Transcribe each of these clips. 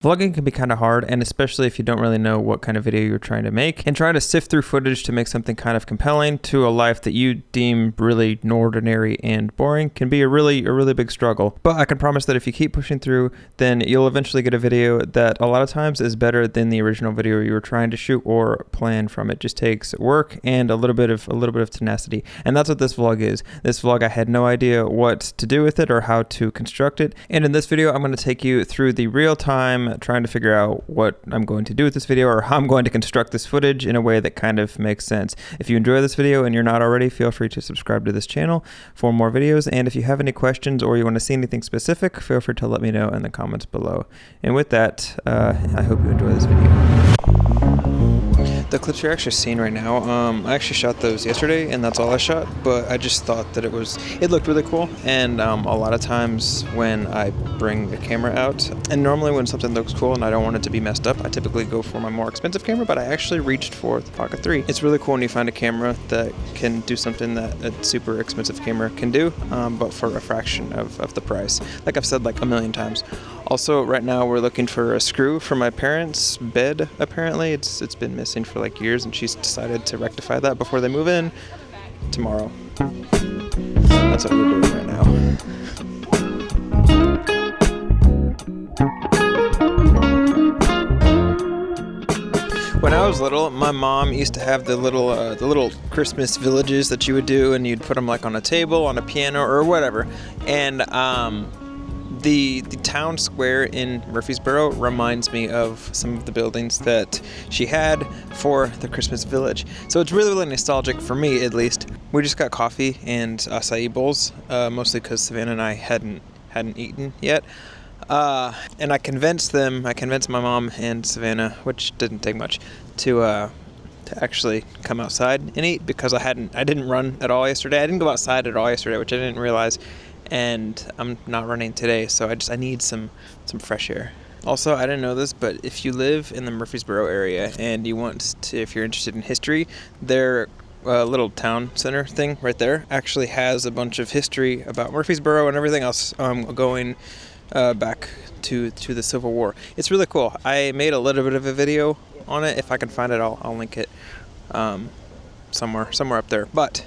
Vlogging can be kind of hard, and especially if you don't really know what kind of video you're trying to make, and trying to sift through footage to make something kind of compelling to a life that you deem really ordinary and boring can be a really big struggle. But I can promise that if you keep pushing through, then you'll eventually get a video that a lot of times is better than the original video you were trying to shoot or plan from. It just takes work and a little bit of tenacity, and that's what this vlog is. This vlog, I had no idea what to do with it or how to construct it, and in this video I'm going to take you through the real time trying to figure out what I'm going to do with this video or how I'm going to construct this footage in a way that kind of makes sense. If you enjoy this video and you're not already, feel free to subscribe to this channel for more videos, and if you have any questions or you want to see anything specific, feel free to let me know in the comments below. And with that, I hope you enjoy this video. The clips you're actually seeing right now, I actually shot those yesterday, and that's all I shot, but I just thought that it looked really cool, and a lot of times when I bring the camera out, and normally when something looks cool and I don't want it to be messed up, I typically go for my more expensive camera, but I actually reached for the Pocket 3. It's really cool when you find a camera that can do something that a super expensive camera can do, but for a fraction of the price, like I've said like a million times. Also, right now we're looking for a screw for my parents' bed. Apparently it's been missing for like years, and she's decided to rectify that before they move in tomorrow. That's what we're doing right now. When I was little, my mom used to have the little Christmas villages that you would do, and you'd put them like on a table, on a piano, or whatever. And the town square in Murfreesboro reminds me of some of the buildings that she had for the Christmas village. So it's really nostalgic for me, at least. We just got coffee and acai bowls, mostly because Savannah and I hadn't eaten yet. And I convinced my mom and Savannah, which didn't take much, to actually come outside and eat, because I didn't run at all yesterday. I didn't go outside at all yesterday, which I didn't realize. And I'm not running today, so I need some fresh air. Also, I didn't know this, but if you live in the Murfreesboro area and you want to, if you're interested in history, their little town center thing right there actually has a bunch of history about Murfreesboro and everything else going back to the Civil War. It's really cool. I made a little bit of a video on it. If I can find it, I'll link it somewhere up there. But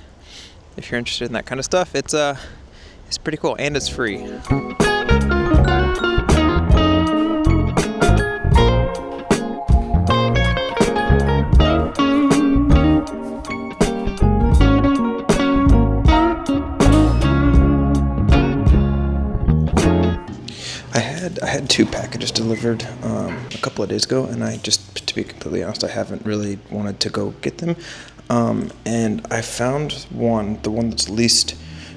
if you're interested in that kind of stuff, it's pretty cool, and it's free. I had 2 packages delivered a couple of days ago, and I just, to be completely honest, I haven't really wanted to go get them. And I found the one that's least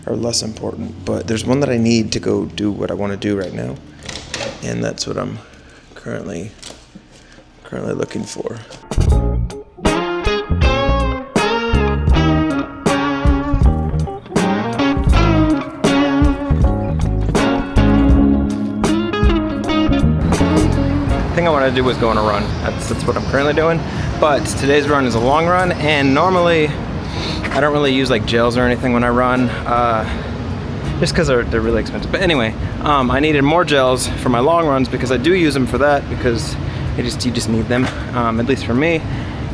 or less important, but there's one that I need to go do what I want to do right now, and that's what I'm currently looking for. The thing I want to do was go on a run. That's what I'm currently doing, but today's run is a long run, and normally I don't really use like gels or anything when I run, just because they're really expensive. But anyway, I needed more gels for my long runs, because I do use them for that, because you just need them, at least for me.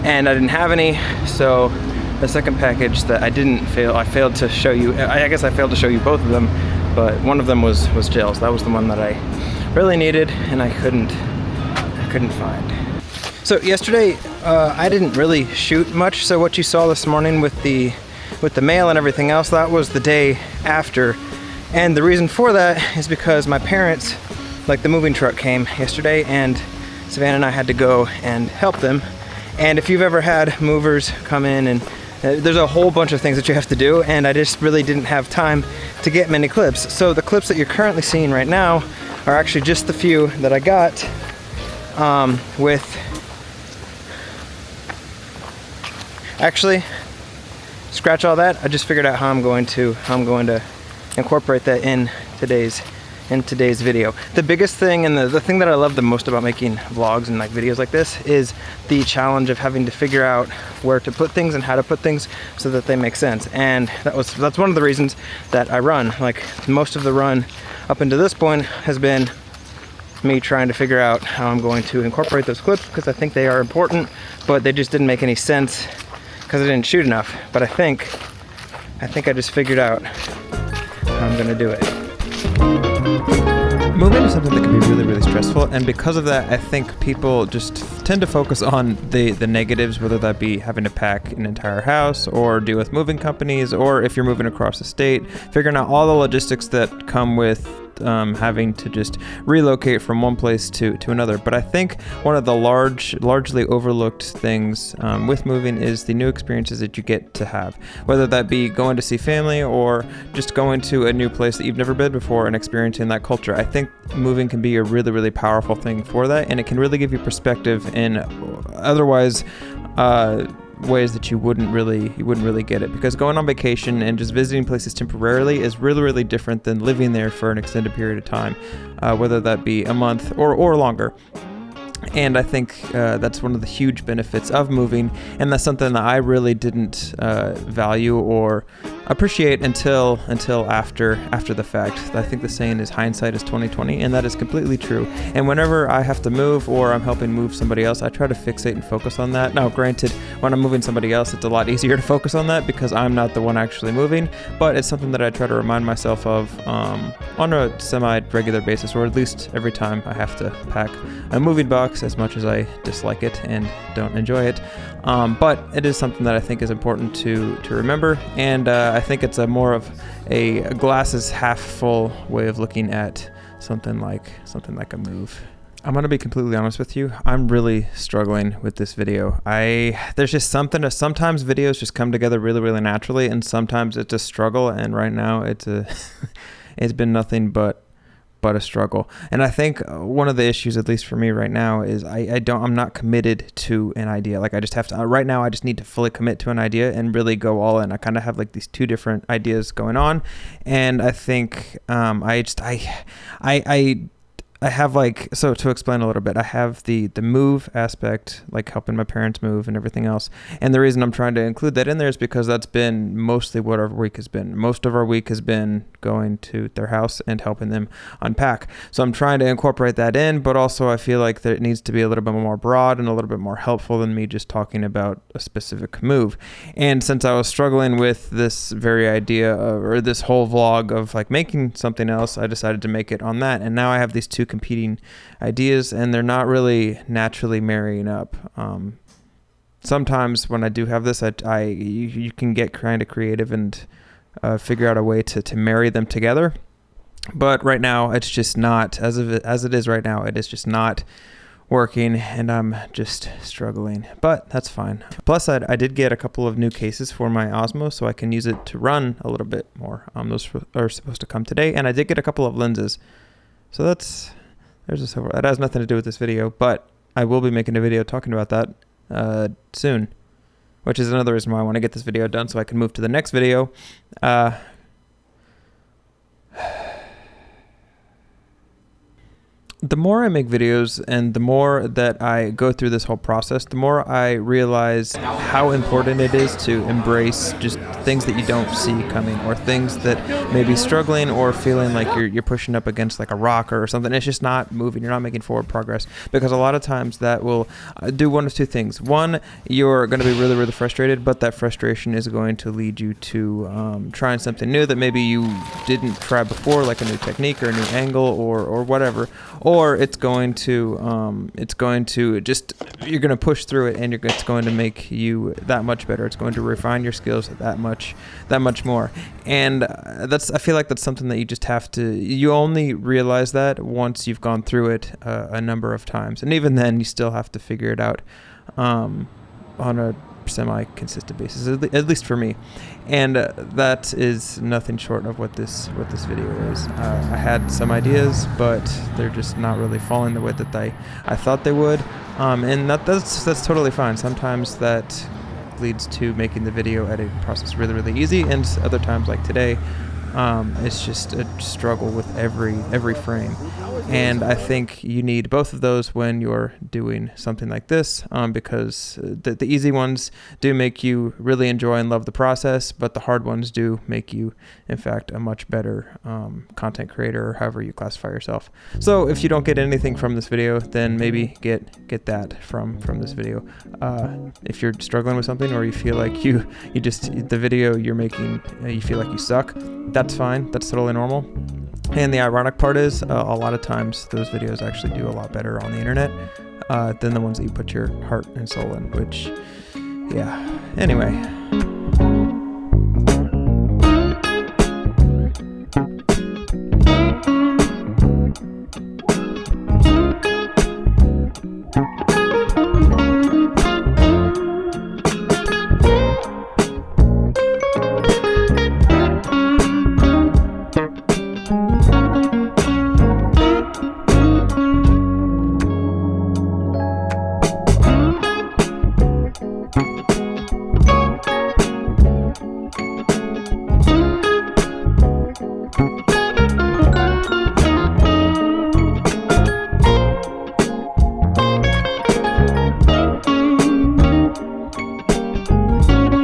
And I didn't have any, so the second package that I failed to show you. I guess I failed to show you both of them, but one of them was gels. That was the one that I really needed, and I couldn't find. So yesterday, I didn't really shoot much, so what you saw this morning with the mail and everything else, that was the day after. And the reason for that is because my parents, like the moving truck came yesterday, and Savannah and I had to go and help them. And if you've ever had movers come in, and there's a whole bunch of things that you have to do, and I just really didn't have time to get many clips. So the clips that you're currently seeing right now are actually just the few that I got Actually, scratch all that. I just figured out how I'm going to incorporate that in today's video. The biggest thing, and the thing that I love the most about making vlogs and like videos like this, is the challenge of having to figure out where to put things and how to put things so that they make sense. And that's one of the reasons that I run. Like most of the run up until this point has been me trying to figure out how I'm going to incorporate those clips, because I think they are important, but they just didn't make any sense because I didn't shoot enough. But I think I just figured out how I'm gonna do it. Moving is something that can be really, really stressful, and because of that, I think people just tend to focus on the negatives, whether that be having to pack an entire house, or deal with moving companies, or if you're moving across the state, figuring out all the logistics that come with having to just relocate from one place to another. But I think one of the largely overlooked things with moving is the new experiences that you get to have, whether that be going to see family or just going to a new place that you've never been before and experiencing that culture. I think moving can be a really, really powerful thing for that, and it can really give you perspective in otherwise ways that you wouldn't really get it, because going on vacation and just visiting places temporarily is really, really different than living there for an extended period of time, whether that be a month or longer. And I think that's one of the huge benefits of moving, and that's something that I really didn't value or appreciate until after the fact. I think the saying is hindsight is 20/20, and that is completely true. And whenever I have to move or I'm helping move somebody else, I try to fixate and focus on that. Now, granted, when I'm moving somebody else, it's a lot easier to focus on that because I'm not the one actually moving, but it's something that I try to remind myself of on a semi-regular basis, or at least every time I have to pack a moving box, as much as I dislike it and don't enjoy it. But it is something that I think is important to remember, and I think it's a more of a glasses half full way of looking at something like a move. I'm gonna be completely honest with you. I'm really struggling with this video. There's just something. Sometimes videos just come together really, really naturally, and sometimes it's a struggle. And right now, it's been nothing but a struggle. And I think one of the issues, at least for me right now, is I'm not committed to an idea. Like I just have to, right now I just need to fully commit to an idea and really go all in. I kind of have like these two different ideas going on. And I think, I have like, so to explain a little bit, I have the move aspect, like helping my parents move and everything else. And the reason I'm trying to include that in there is because that's been mostly what our week has been. Most of our week has been going to their house and helping them unpack. So I'm trying to incorporate that in, but also I feel like that it needs to be a little bit more broad and a little bit more helpful than me just talking about a specific move. And since I was struggling with this very idea or this whole vlog of like making something else, I decided to make it on that. And now I have these two competing ideas, and they're not really naturally marrying up. Sometimes when I do have this, you can get kind of creative and figure out a way to marry them together. But right now, it's just not, as it is right now, it is just not working, and I'm just struggling. But that's fine. Plus, I did get a couple of new cases for my Osmo, so I can use it to run a little bit more. Those are supposed to come today, and I did get a couple of lenses. So there's a silver. That has nothing to do with this video, but I will be making a video talking about that soon, which is another reason why I want to get this video done so I can move to the next video. The more I make videos and the more that I go through this whole process, the more I realize how important it is to embrace just things that you don't see coming, or things that may be struggling or feeling like you're pushing up against like a rock or something. It's just not moving. You're not making forward progress, because a lot of times that will do one of two things. One, you're going to be really, really frustrated, but that frustration is going to lead you to trying something new that maybe you didn't try before, like a new technique or a new angle or whatever. Or it's going to just, you're going to push through it, and it's going to make you that much better. It's going to refine your skills that much more. And I feel like that's something that you just have to, you only realize that once you've gone through it a number of times. And even then, you still have to figure it out on a semi-consistent basis, at least for me. And that is nothing short of what this video is. I had some ideas, but they're just not really falling the way that I thought they would. And that's totally fine. Sometimes that leads to making the video editing process really, really easy, and other times, like today, It's just a struggle with every frame. And I think you need both of those when you're doing something like this, because the easy ones do make you really enjoy and love the process, but the hard ones do make you, in fact, a much better content creator, or however you classify yourself. So if you don't get anything from this video, then maybe get that from this video. If you're struggling with something, or you feel like you just, the video you're making, you feel like you suck, that's fine. That's totally normal. And the ironic part is, a lot of times those videos actually do a lot better on the internet than the ones that you put your heart and soul in, which, yeah. Anyway,